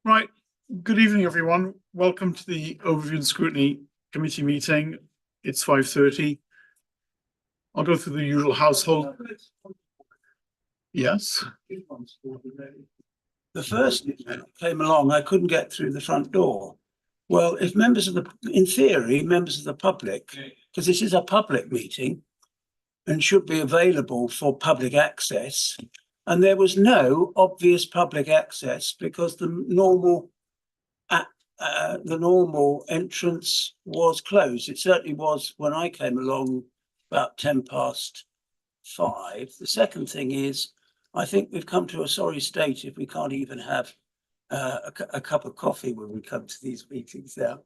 Right, good evening, everyone. Welcome to the Overview and Scrutiny Committee meeting. It's 5:30. I'll go through the usual household. Yes. The first came along, I couldn't get through the front door. Well, if in theory, members of the public, because this is a public meeting and should be available for public access, and there was no obvious public access because the normal entrance was closed. It certainly was when I came along about 5:10. The second thing is, I think we've come to a sorry state if we can't even have a cup of coffee when we come to these meetings now.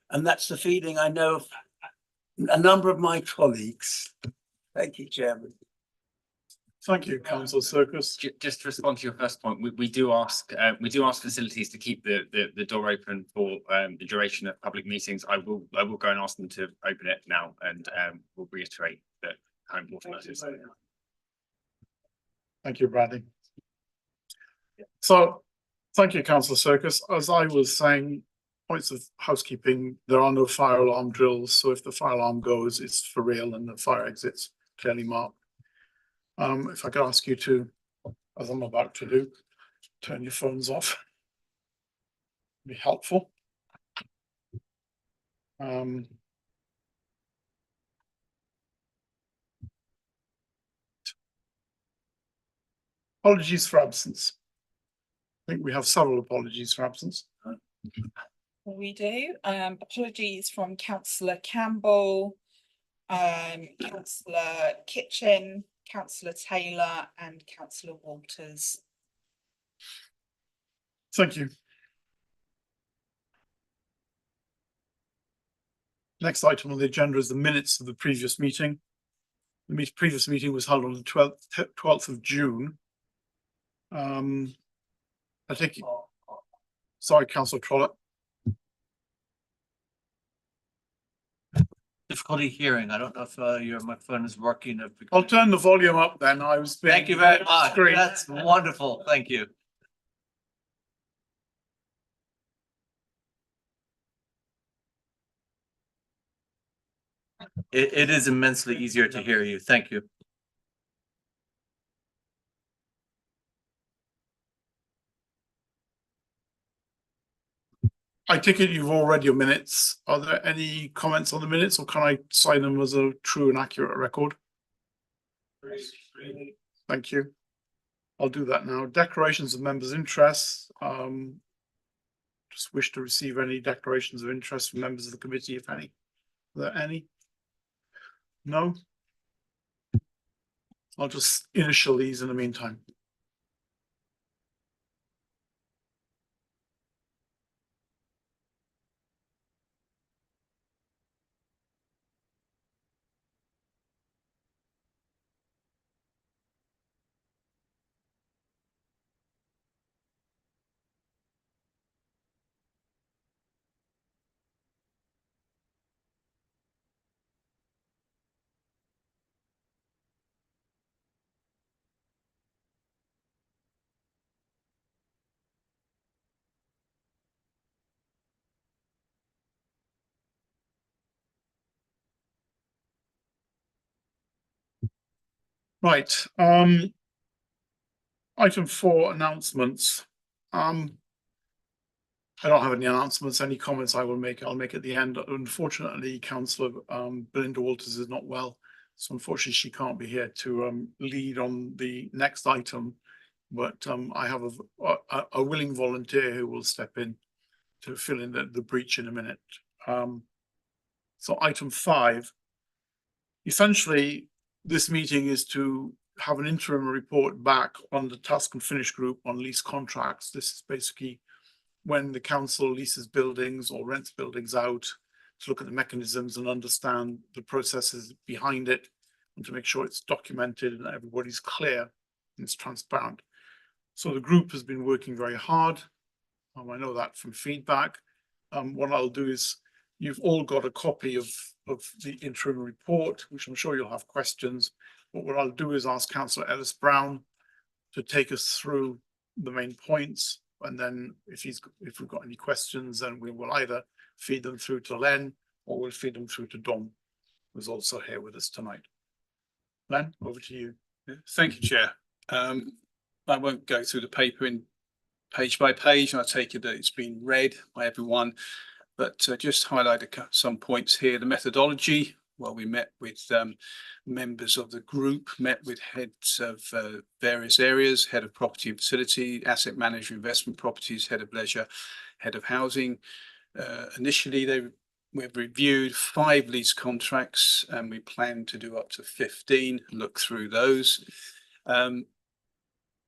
And that's the feeling I know of a number of my colleagues. Thank you, Chairman. Thank you, Councillor Circus. Just to respond to your first point, we do ask facilities to keep the door open for the duration of public meetings. I will go and ask them to open it now, and we'll reiterate that how important that is. Thank you, Bradley. So, thank you, Councillor Circus. As I was saying, points of housekeeping, there are no fire alarm drills. So if the fire alarm goes, it's for real and the fire exit's clearly marked. If I could ask you to, as I'm about to do, turn your phones off, be helpful. Apologies for absence. I think we have several apologies for absence. We do. Apologies from Councillor Campbell, Councillor Kitchen, Councillor Taylor and Councillor Walters. Thank you. Next item on the agenda is the minutes of the previous meeting. The previous meeting was held on the 12th of June. I think, sorry, Councillor Trollope. Difficulty hearing. I don't know if your microphone is working. I'll turn the volume up then. I was being Thank you very much. Screen. That's wonderful. Thank you. It is immensely easier to hear you. Thank you. I take it you've all read your minutes. Are there any comments on the minutes, or can I sign them as a true and accurate record? Thank you. I'll do that now. Declarations of members' interests. Just wish to receive any declarations of interest from members of the committee, if any. Are there any? No? I'll just initial these in the meantime. Right. Item 4, announcements. I don't have any announcements. Any comments I will make, I'll make at the end. Unfortunately, Councillor Belinda Walters is not well, so unfortunately she can't be here to lead on the next item. But I have a willing volunteer who will step in to fill in the breach in a minute. So item 5. Essentially, this meeting is to have an interim report back on the task and finish group on lease contracts. This is basically when the council leases buildings or rents buildings out, to look at the mechanisms and understand the processes behind it, and to make sure it's documented and everybody's clear and it's transparent. So the group has been working very hard. I know that from feedback. What I'll do is, you've all got a copy of the interim report, which I'm sure you'll have questions. But what I'll do is ask Councillor Ellis Brown to take us through the main points. And then if we've got any questions, then we will either feed them through to Len or we'll feed them through to Dom, who's also here with us tonight. Len, over to you. Thank you, Chair. I won't go through the paper in page by page, and I take it that it's been read by everyone, but just highlight some points here. The methodology, well, we met with members of the group, met with heads of various areas, head of property and facility, asset manager, investment properties, head of leisure, head of housing. Initially, we've reviewed 5 lease contracts and we plan to do up to 15, look through those.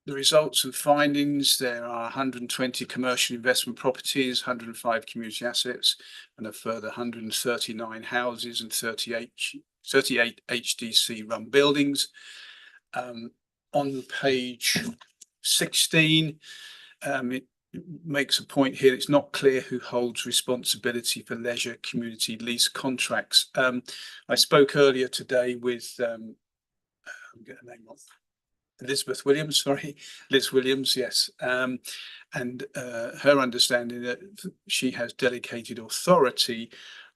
The results and findings, there are 120 commercial investment properties, 105 community assets, and a further 139 houses and 38 HDC run buildings. On page 16, it makes a point here. It's not clear who holds responsibility for leisure community lease contracts. I spoke earlier today with I'm getting a name off. Liz Williams, yes. And her understanding that she has delegated authority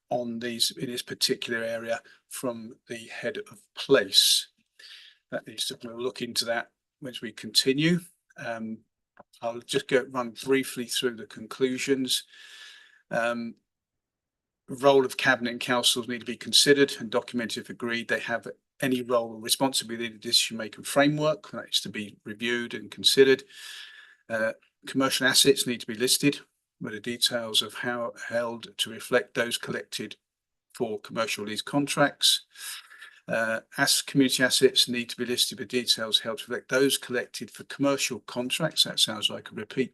on these in this particular area from the head of place. That needs to, we'll look into that as we continue. I'll just run briefly through the conclusions. Role of cabinet and councils need to be considered and documented if agreed. They have any role or responsibility in the decision-making framework that is to be reviewed and considered. Commercial assets need to be listed with the details of how held to reflect those collected for commercial lease contracts. As community assets need to be listed with details held to reflect those collected for commercial contracts. That sounds like a repeat.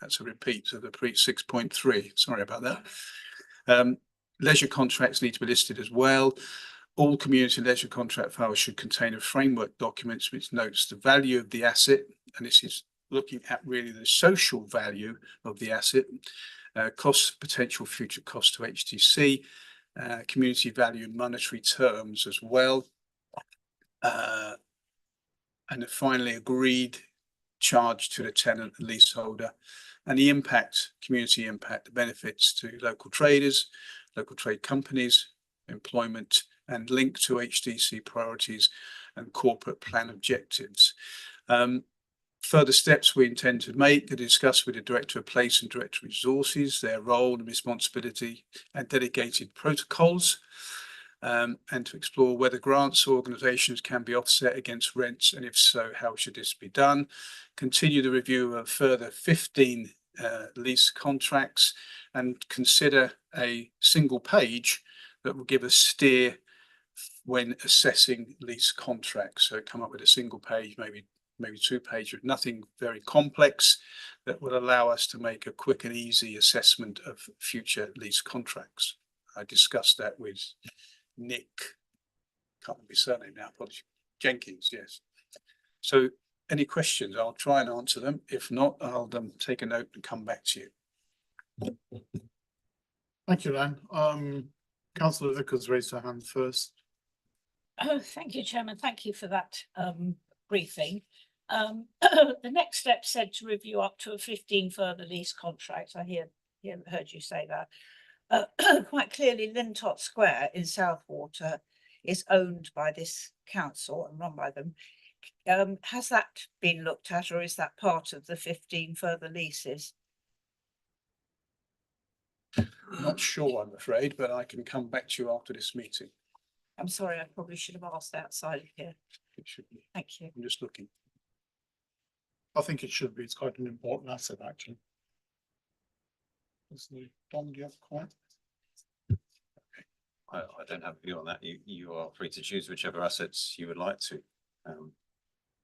That's a repeat of the pre 6.3. Sorry about that. Leisure contracts need to be listed as well. All community leisure contract files should contain a framework document which notes the value of the asset, and this is looking at really the social value of the asset, costs, potential future cost to HTC, community value in monetary terms as well, and finally agreed charge to the tenant and leaseholder, and the impact, community impact, the benefits to local traders, local trade companies, employment, and link to HDC priorities and corporate plan objectives. Further steps we intend to make are discussed with the Director of Place and Director of Resources, their role and responsibility and delegated protocols, and to explore whether grants or organisations can be offset against rents, and if so, how should this be done. Continue the review of further 15 lease contracts and consider a single page that will give a steer when assessing lease contracts. So come up with a single page, maybe 2 pages, nothing very complex, that will allow us to make a quick and easy assessment of future lease contracts. I discussed that with Nick, can't remember his surname now, apologies, Jenkins, yes. So any questions, I'll try and answer them. If not, I'll take a note and come back to you. Thank you, Len. Councillor Vickers raised her hand first. Oh, thank you, Chairman. Thank you for that briefing. The next step said to review up to 15 further lease contracts. I heard you say that. Quite clearly, Lintott Square in Southwater is owned by this council and run by them. Has that been looked at, or is that part of the 15 further leases? Not sure, I'm afraid, but I can come back to you after this meeting. I'm sorry, I probably should have asked outside of here. It should be. Thank you. I'm just looking. I think it should be. It's quite an important asset, actually. Dom, do you have a comment? I don't have a view on that. You are free to choose whichever assets you would like to.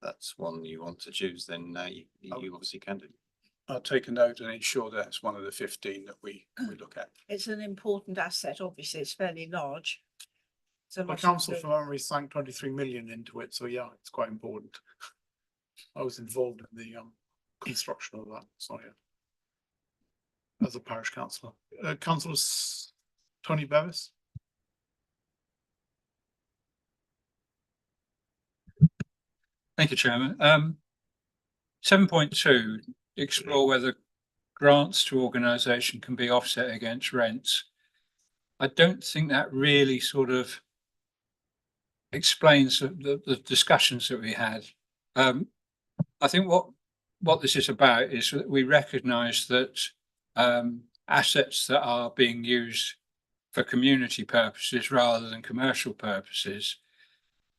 That's one you want to choose, then you obviously can do. I'll take a note and ensure that's one of the 15 that we look at. It's an important asset, obviously, it's fairly large. So The council for memory sank 23 million into it, so yeah, it's quite important. I was involved in the construction of that, so yeah. As a parish councillor. Councillor Tony Bevis. Thank you, Chairman. 7.2, explore whether grants to organisation can be offset against rents. I don't think that really sort of explains the discussions that we had. I think what this is about is that we recognise that assets that are being used for community purposes rather than commercial purposes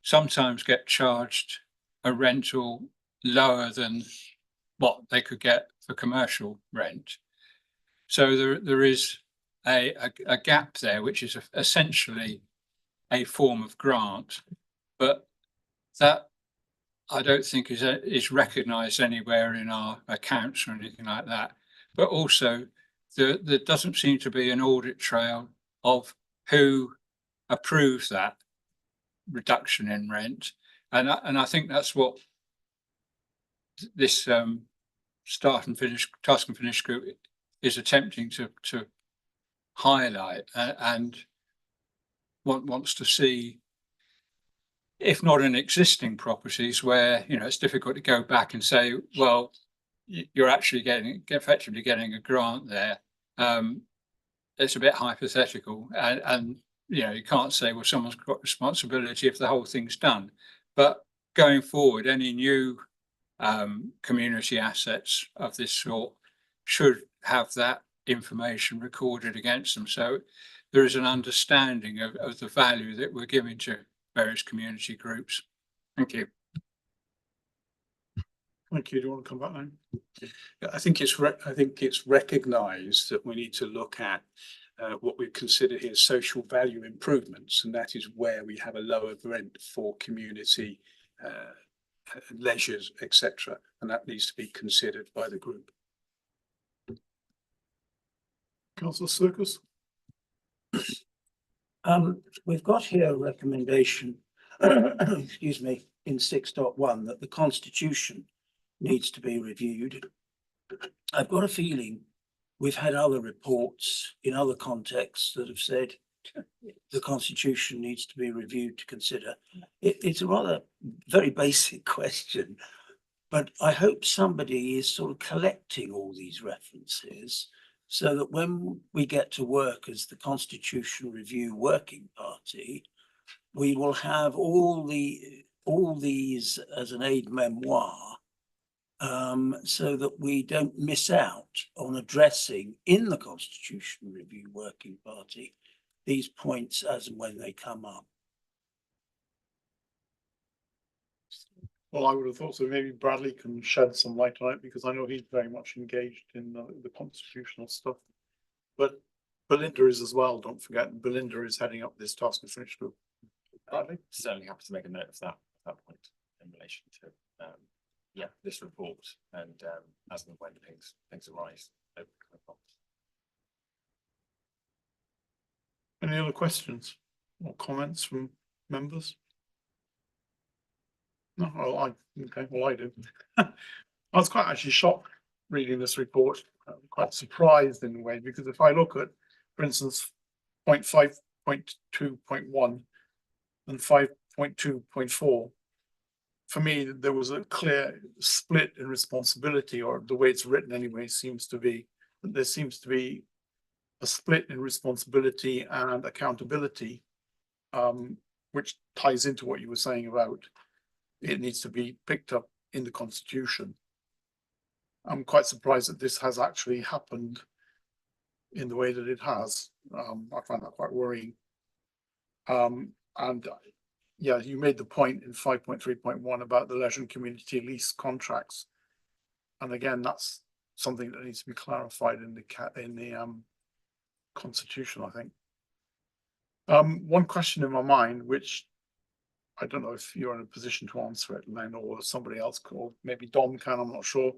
sometimes get charged a rental lower than what they could get for commercial rent. So there is a gap there, which is essentially a form of grant, but that I don't think is recognised anywhere in our accounts or anything like that. But also there doesn't seem to be an audit trail of who approves that reduction in rent, and I think that's what this task and finish group is attempting to highlight, and wants to see, if not in existing properties where, you know, it's difficult to go back and say, well, you're actually effectively getting a grant there. It's a bit hypothetical, and you know, you can't say, well, someone's got responsibility if the whole thing's done. But going forward, any new community assets of this sort should have that information recorded against them, so there is an understanding of the value that we're giving to various community groups. Thank you. Thank you. Do you want to come back now? Yeah, I think it's recognised that we need to look at what we consider here social value improvements, and that is where we have a lower rent for community leisures, etc., and that needs to be considered by the group. Councillor Circus? We've got here a recommendation, excuse me, in 6.1 that the constitution needs to be reviewed. I've got a feeling we've had other reports in other contexts that have said the constitution needs to be reviewed to consider. It's a rather very basic question, but I hope somebody is sort of collecting all these references so that when we get to work as the Constitution Review Working Party, we will have all these as an aide-memoire, so that we don't miss out on addressing in the Constitution Review Working Party these points as and when they come up. Well, I would have thought so. Maybe Bradley can shed some light on it, because I know he's very much engaged in the constitutional stuff. But Belinda is as well, don't forget. Belinda is heading up this task and finish group. Bradley? Certainly happy to make a note of that point in relation to this report, and as and when things arise. Any other questions or comments from members? No, well, I do. I was quite actually shocked reading this report. I'm quite surprised in a way, because if I look at, for instance, 0.5.2.1 and 5.2.4, for me, there was a clear split in responsibility, or the way it's written anyway, seems to be that there seems to be a split in responsibility and accountability, which ties into what you were saying about it needs to be picked up in the constitution. I'm quite surprised that this has actually happened in the way that it has. I find that quite worrying. And yeah, you made the point in 5.3.1 about the leisure and community lease contracts, and again, that's something that needs to be clarified in the constitution, I think. One question in my mind, which I don't know if you're in a position to answer it, Len, or somebody else, or maybe Dom can, I'm not sure.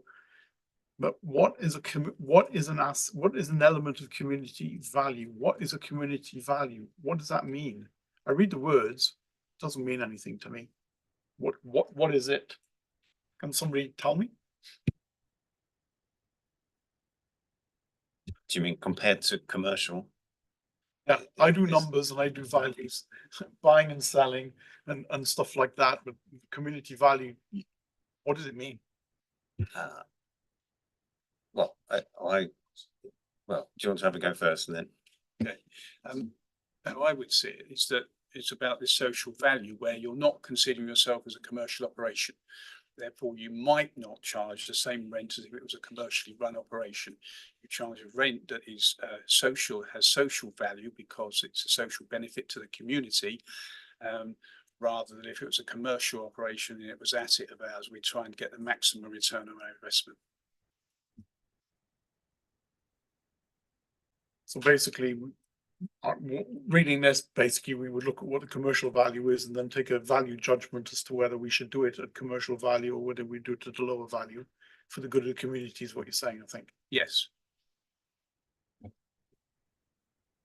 But what is an element of community value? What is a community value? What does that mean? I read the words, it doesn't mean anything to me. What is it? Can somebody tell me? Do you mean compared to commercial? Yeah, I do numbers and I do values, buying and selling and stuff like that. But community value, what does it mean? Well, well, do you want to have a go first and then? Okay, how I would see it is that it's about this social value where you're not considering yourself as a commercial operation. Therefore, you might not charge the same rent as if it was a commercially run operation. You charge a rent that is social, has social value because it's a social benefit to the community, rather than if it was a commercial operation and it was asset of ours, we try and get the maximum return on our investment. So basically, reading this, basically, we would look at what the commercial value is and then take a value judgment as to whether we should do it at commercial value or whether we do it at a lower value for the good of the community is what you're saying, I think. Yes.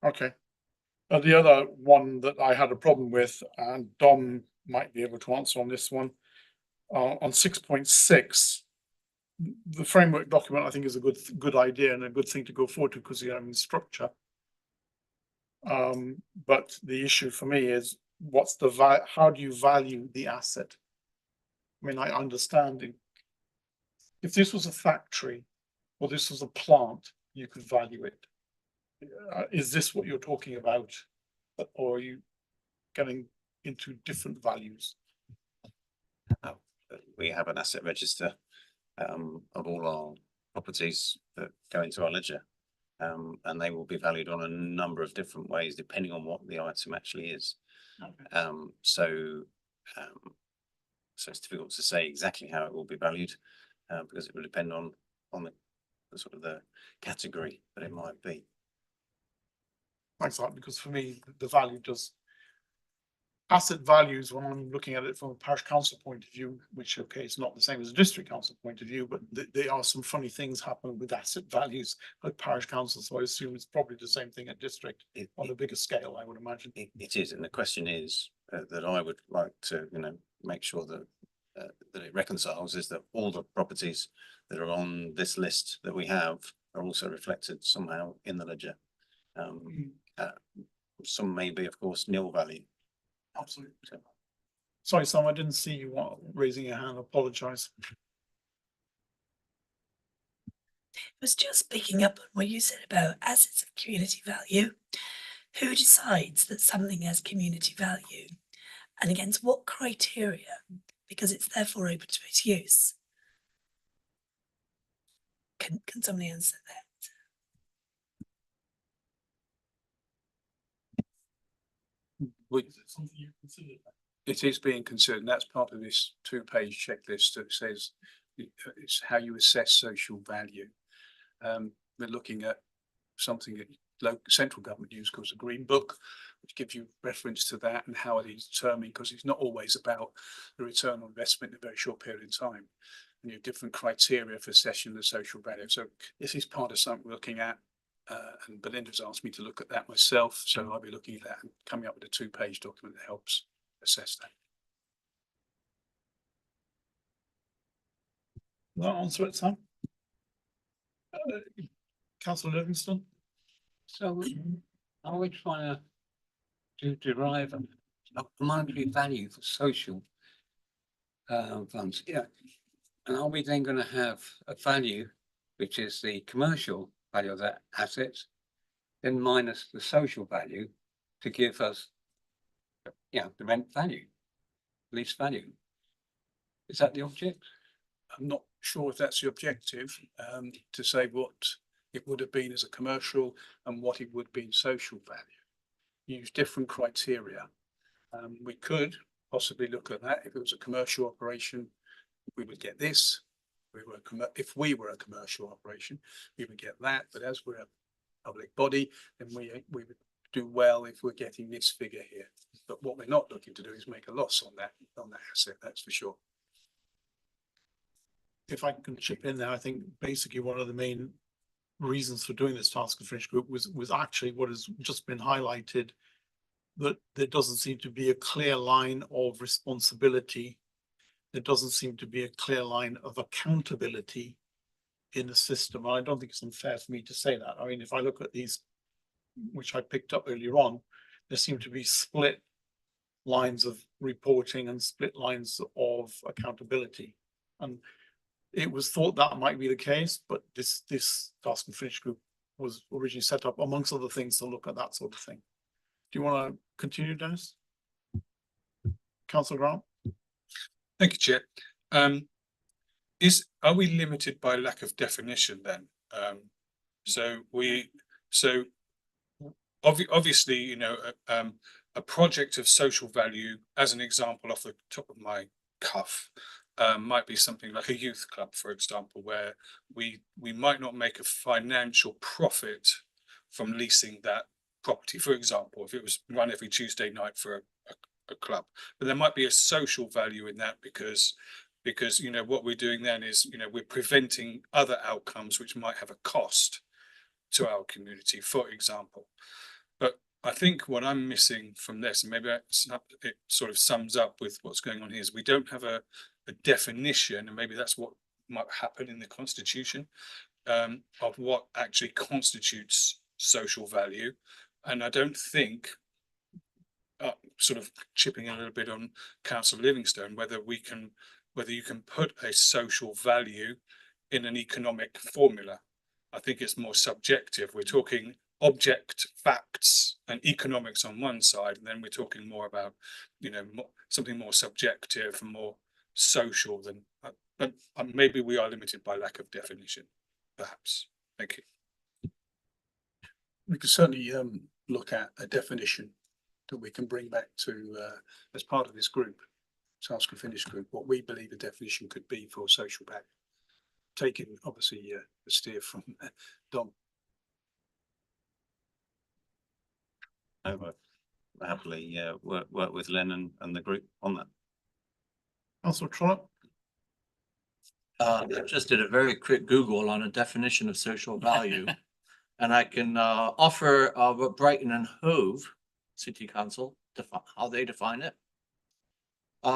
Okay. The other one that I had a problem with, and Dom might be able to answer on this one, on 6.6, the framework document, I think, is a good idea and a good thing to go forward to because you're having structure. But the issue for me is how do you value the asset? I mean, I understand if this was a factory or this was a plant, you could value it. Is this what you're talking about? Or are you getting into different values? We have an asset register of all our properties that go into our ledger. And they will be valued on a number of different ways, depending on what the item actually is. Okay. So it's difficult to say exactly how it will be valued, because it will depend on the sort of the category that it might be. Thanks, that, because for me, the value does asset values when I'm looking at it from a parish council point of view, which, okay, it's not the same as a district council point of view, but there are some funny things happening with asset values at parish council. So I assume it's probably the same thing at district on a bigger scale, I would imagine. It is, and the question is that I would like to, make sure that that it reconciles is that all the properties that are on this list that we have are also reflected somehow in the ledger. Some may be, of course, nil value. Absolutely. Sorry, Sam, I didn't see you raising your hand. I apologise. I was just picking up on what you said about assets of community value. Who decides that something has community value and against what criteria? Because it's therefore open to its use. Can somebody answer that? It is being considered, and that's part of this 2-page checklist that says it's how you assess social value. We're looking at something that local central government use called the Green Book, which gives you reference to that and how it is determined, because it's not always about the return on investment in a very short period of time. And you have different criteria for assessing the social value. So this is part of something we're looking at. And Belinda's asked me to look at that myself, so I'll be looking at that and coming up with a 2-page document that helps assess that. Does that answer it, Sam? Councillor Livingston? So are we trying to derive a monetary value for social funds? Yeah. And are we then going to have a value, which is the commercial value of that assets, then minus the social value to give us, the rent value, lease value? Is that the object? I'm not sure if that's the objective, to say what it would have been as a commercial and what it would be in social value. Use different criteria. We could possibly look at that. If it was a commercial operation, we would get this. If we were a commercial operation, we would get that. But as we're a public body, then we would do well if we're getting this figure here. But what we're not looking to do is make a loss on that asset, that's for sure. If I can chip in there, I think basically one of the main reasons for doing this task and finish group was actually what has just been highlighted, that there doesn't seem to be a clear line of responsibility. There doesn't seem to be a clear line of accountability in the system. I don't think it's unfair for me to say that. I mean, if I look at these, which I picked up earlier on, there seem to be split lines of reporting and split lines of accountability. And it was thought that might be the case, but this task and finish group was originally set up amongst other things to look at that sort of thing. Do you want to continue, Dennis? Councillor Grant? Thank you, Chair. Are we limited by lack of definition then? Obviously, you know, a project of social value, as an example off the top of my cuff, might be something like a youth club, for example, where we might not make a financial profit from leasing that property, for example, if it was run every Tuesday night for a club, but there might be a social value in that because you know what we're doing then is, you know, we're preventing other outcomes which might have a cost to our community, for example. But I think what I'm missing from this, and maybe it sort of sums up with what's going on here, is we don't have a definition, and maybe that's what might happen in the constitution, of what actually constitutes social value. And I don't think, sort of chipping a little bit on Councillor Livingstone, whether you can put a social value in an economic formula. I think it's more subjective. We're talking object facts and economics on one side, and then we're talking more about, you know, something more subjective and more social than, but maybe we are limited by lack of definition, perhaps. Thank you. We could certainly look at a definition that we can bring back to as part of this group, task and finish group, what we believe a definition could be for social value, taking obviously a steer from Dom. I will happily work with Len and the group on that. Councillor Trollope? I just did a very quick Google on a definition of social value. And I can offer what Brighton and Hove City Council, how they define it.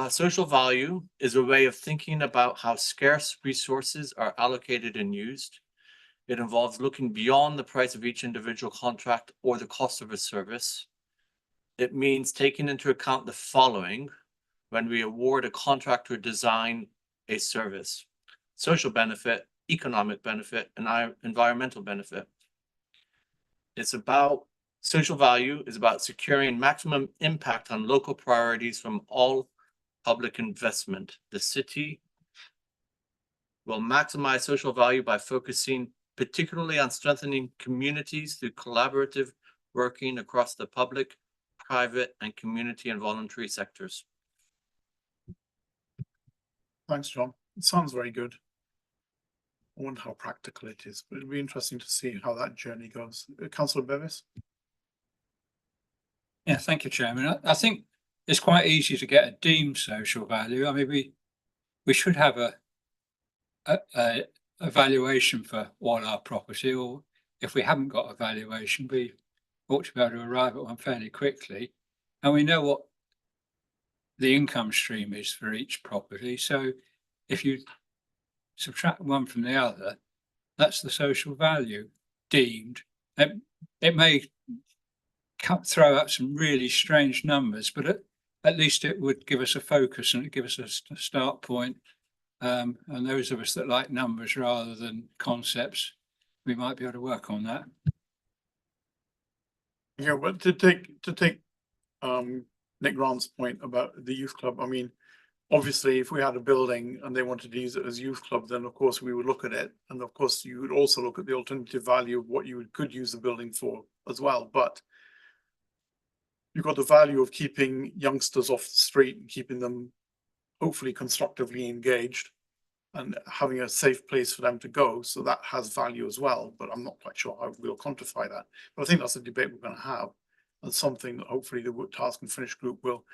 Social value is a way of thinking about how scarce resources are allocated and used. It involves looking beyond the price of each individual contract or the cost of a service. It means taking into account the following when we award a contract or design a service: social benefit, economic benefit, and environmental benefit. Social value is about securing maximum impact on local priorities from all public investment. The city will maximize social value by focusing particularly on strengthening communities through collaborative working across the public, private, and community and voluntary sectors. Thanks, John. It sounds very good. I wonder how practical it is, but it'll be interesting to see how that journey goes. Councillor Bevis? Yeah, thank you, Chairman. I think it's quite easy to get a deemed social value. I mean, we should have a valuation for all our property, or if we haven't got a valuation, we ought to be able to arrive at one fairly quickly. And we know what the income stream is for each property. So if you subtract one from the other, that's the social value deemed. It may throw out some really strange numbers, but at least it would give us a focus and it give us a start point. And those of us that like numbers rather than concepts, we might be able to work on that. Yeah, but to take Nick Grant's point about the youth club, I mean, obviously, if we had a building and they wanted to use it as a youth club, then of course we would look at it, and of course you would also look at the alternative value of what you could use the building for as well. But you've got the value of keeping youngsters off the street and keeping them hopefully constructively engaged and having a safe place for them to go. So that has value as well, but I'm not quite sure how we'll quantify that. But I think that's a debate we're going to have, and something that hopefully the task and finish group will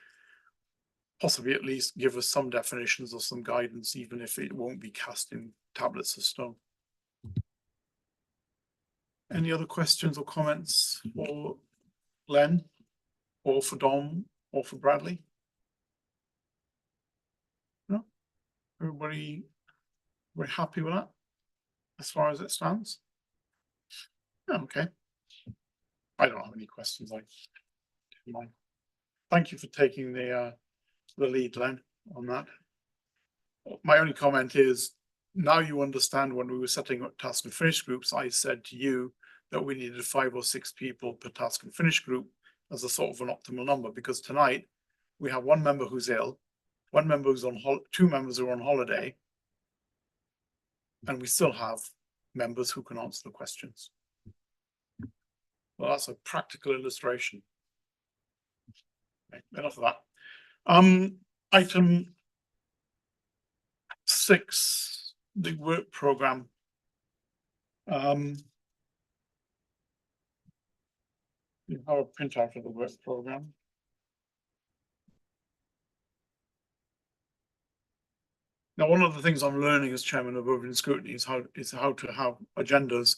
possibly at least give us some definitions or some guidance, even if it won't be cast in tablets of stone. Any other questions or comments for Len, or for Dom, or for Bradley? No? Everybody, we're happy with that as far as it stands? Yeah, okay. I don't have any questions. Thank you for taking the lead, Len, on that. My only comment is now you understand when we were setting up task and finish groups, I said to you that we needed 5 or 6 people per task and finish group as a sort of an optimal number, because tonight we have one member who's ill, one member who's on 2 members who are on holiday, and we still have members who can answer the questions. Well, that's a practical illustration. Okay, enough of that. Item 6, the work program. You have a printout of the work program. Now, one of the things I'm learning as chairman of Overview and Scrutiny is how to have agendas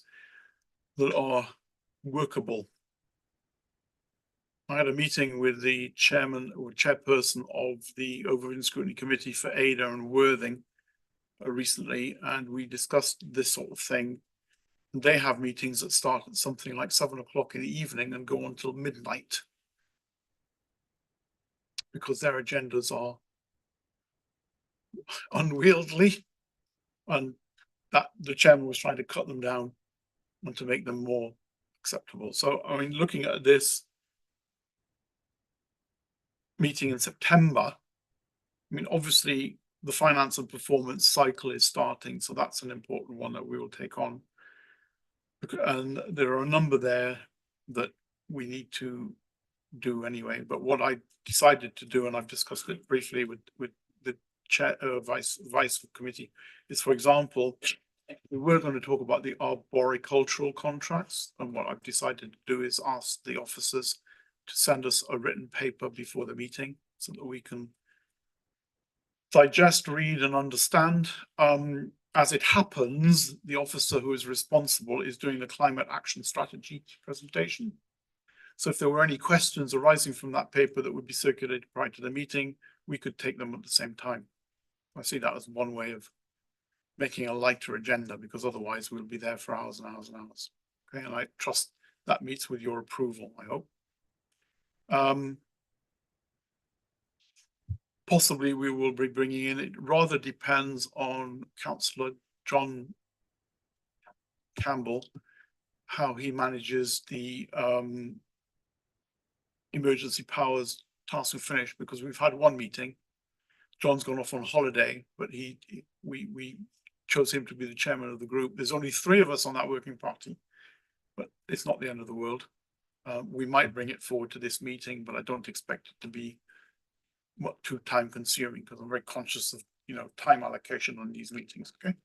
that are workable. I had a meeting with the chairman or chairperson of the Overview and Scrutiny Committee for Ada and Worthing recently, and we discussed this sort of thing. They have meetings that start at something like 7 o'clock in the evening and go until midnight, because their agendas are unwieldy, and that the chairman was trying to cut them down and to make them more acceptable. So, I mean, looking at this meeting in September, I mean, obviously the finance and performance cycle is starting, so that's an important one that we will take on. And there are a number there that we need to do anyway. But what I decided to do, and I've discussed it briefly with the chair, vice committee, is, for example, we were going to talk about the arboricultural contracts, and what I've decided to do is ask the officers to send us a written paper before the meeting so that we can digest, read, and understand. As it happens, the officer who is responsible is doing the climate action strategy presentation. So if there were any questions arising from that paper that would be circulated prior to the meeting, we could take them at the same time. I see that as one way of making a lighter agenda, because otherwise we'll be there for hours and hours and hours. Okay, and I trust that meets with your approval, I hope. Possibly we will be bringing in, it rather depends on Councillor John Campbell, how he manages the emergency powers task and finish, because we've had one meeting. John's gone off on holiday, but we chose him to be the chairman of the group. There's only 3 of us on that working party, but it's not the end of the world. We might bring it forward to this meeting, but I don't expect it to be too time consuming, because I'm very conscious of, you know, time allocation on these meetings. Okay,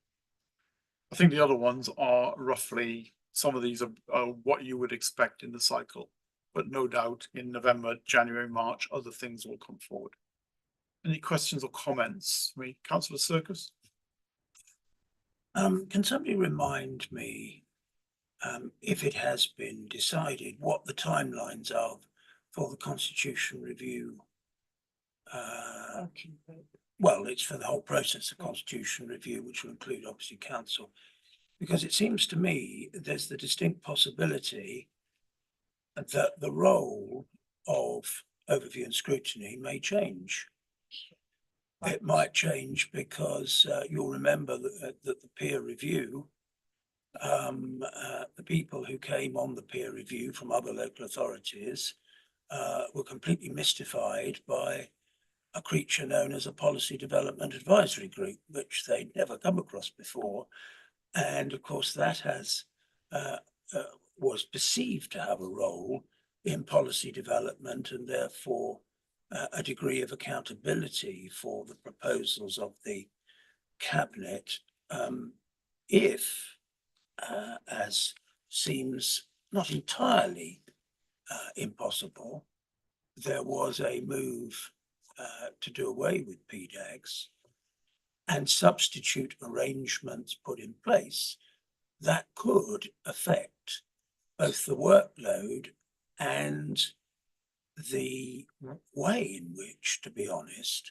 I think the other ones are roughly, some of these are what you would expect in the cycle, but no doubt in November, January, March, other things will come forward. Any questions or comments? Councillor Circus? Can somebody remind me, if it has been decided, what the timelines are for the constitution review? Well, it's for the whole process of constitution review, which will include obviously council, because it seems to me there's the distinct possibility that the role of overview and scrutiny may change. It might change because you'll remember that the peer review, the people who came on the peer review from other local authorities were completely mystified by a creature known as a policy development advisory group, which they'd never come across before. And of course, that has was perceived to have a role in policy development, and therefore a degree of accountability for the proposals of the cabinet, if, as seems not entirely impossible, there was a move to do away with PDAGs and substitute arrangements put in place that could affect both the workload and the way in which, to be honest,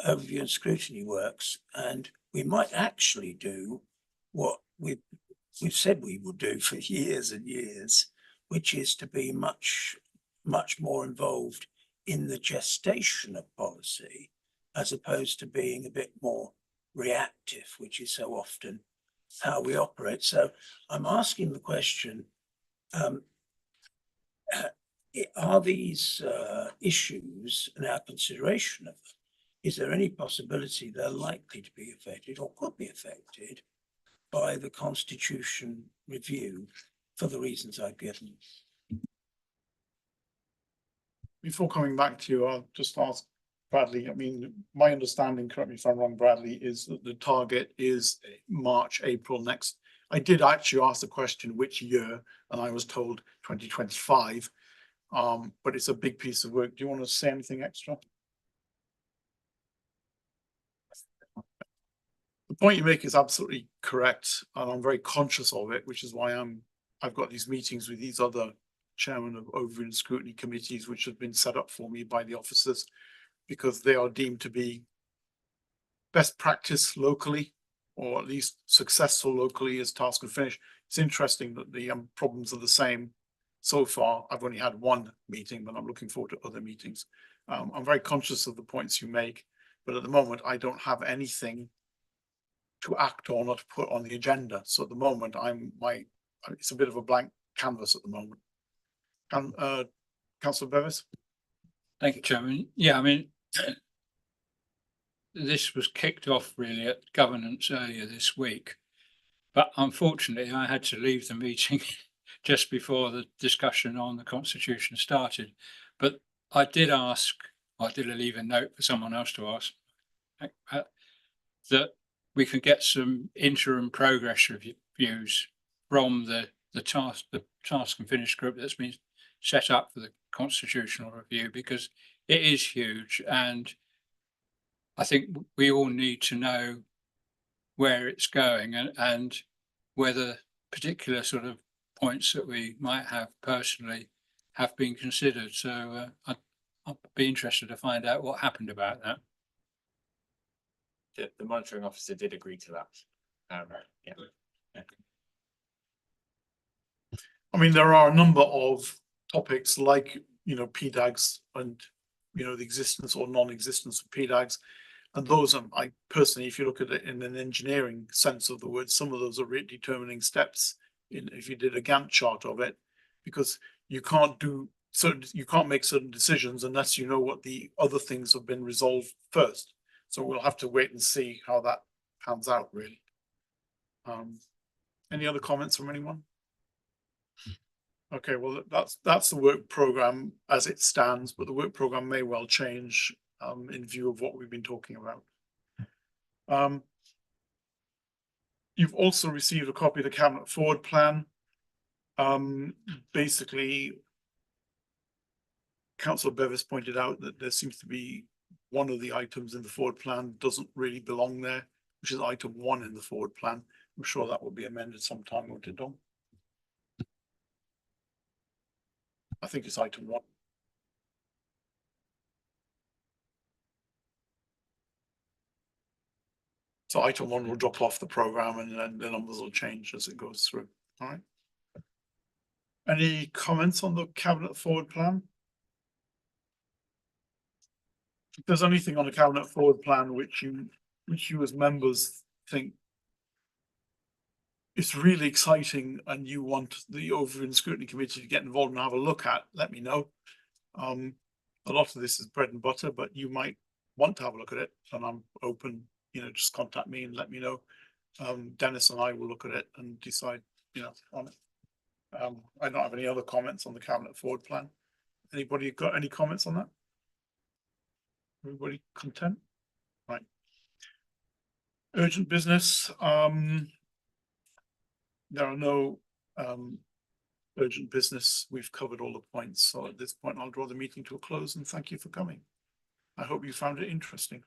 overview and scrutiny works. And we might actually do what we've said we would do for years and years, which is to be much more involved in the gestation of policy, as opposed to being a bit more reactive, which is so often how we operate. So I'm asking the question, are these issues in our consideration of them? Is there any possibility they're likely to be affected or could be affected by the Constitution review for the reasons I've given? Before coming back to you, I'll just ask Bradley. I mean, my understanding, correct me if I'm wrong, Bradley, is that the target is March, April next. I did actually ask the question which year, and I was told 2025. But it's a big piece of work. Do you want to say anything extra? The point you make is absolutely correct, and I'm very conscious of it, which is why I've got these meetings with these other chairmen of overview and scrutiny committees, which have been set up for me by the officers, because they are deemed to be best practice locally, or at least successful locally as task and finish. It's interesting that the problems are the same. So far, I've only had one meeting, but I'm looking forward to other meetings. I'm very conscious of the points you make, but at the moment, I don't have anything to act on or to put on the agenda. So at the moment, it's a bit of a blank canvas at the moment. Councillor Bevis? Thank you, Chairman. Yeah, I mean, this was kicked off really at governance earlier this week, but unfortunately, I had to leave the meeting just before the discussion on the Constitution started. But I did leave a note for someone else to ask, that we can get some interim progress reviews from the task and finish group that's been set up for the constitutional review, because it is huge, and I think we all need to know where it's going and whether particular sort of points that we might have personally have been considered. So I'd be interested to find out what happened about that. The monitoring officer did agree to that. Yeah. I mean, there are a number of topics like, PDAGs and, the existence or non-existence of PDAGs. And those are, I personally, if you look at it in an engineering sense of the word, some of those are really determining steps if you did a Gantt chart of it, because you can't make certain decisions unless you know what the other things have been resolved first. So we'll have to wait and see how that pans out, really. Any other comments from anyone? Okay, well, that's the work program as it stands, but the work program may well change in view of what we've been talking about. You've also received a copy of the Cabinet Forward Plan. Basically, Councillor Bevis pointed out that there seems to be one of the items in the forward plan doesn't really belong there, which is item 1 in the forward plan. I'm sure that will be amended sometime, won't it, Dom? I think it's item 1. So item 1 will drop off the program, and then the numbers will change as it goes through. All right. Any comments on the Cabinet Forward Plan? If there's anything on the Cabinet Forward Plan which you as members think it's really exciting and you want the Overview and Scrutiny Committee to get involved and have a look at, let me know. A lot of this is bread and butter, but you might want to have a look at it, and I'm open, just contact me and let me know. Dennis and I will look at it and decide, on it. I don't have any other comments on the Cabinet Forward Plan. Anybody got any comments on that? Everybody content? Right. Urgent business. There are no urgent business. We've covered all the points. So at this point, I'll draw the meeting to a close and thank you for coming. I hope you found it interesting.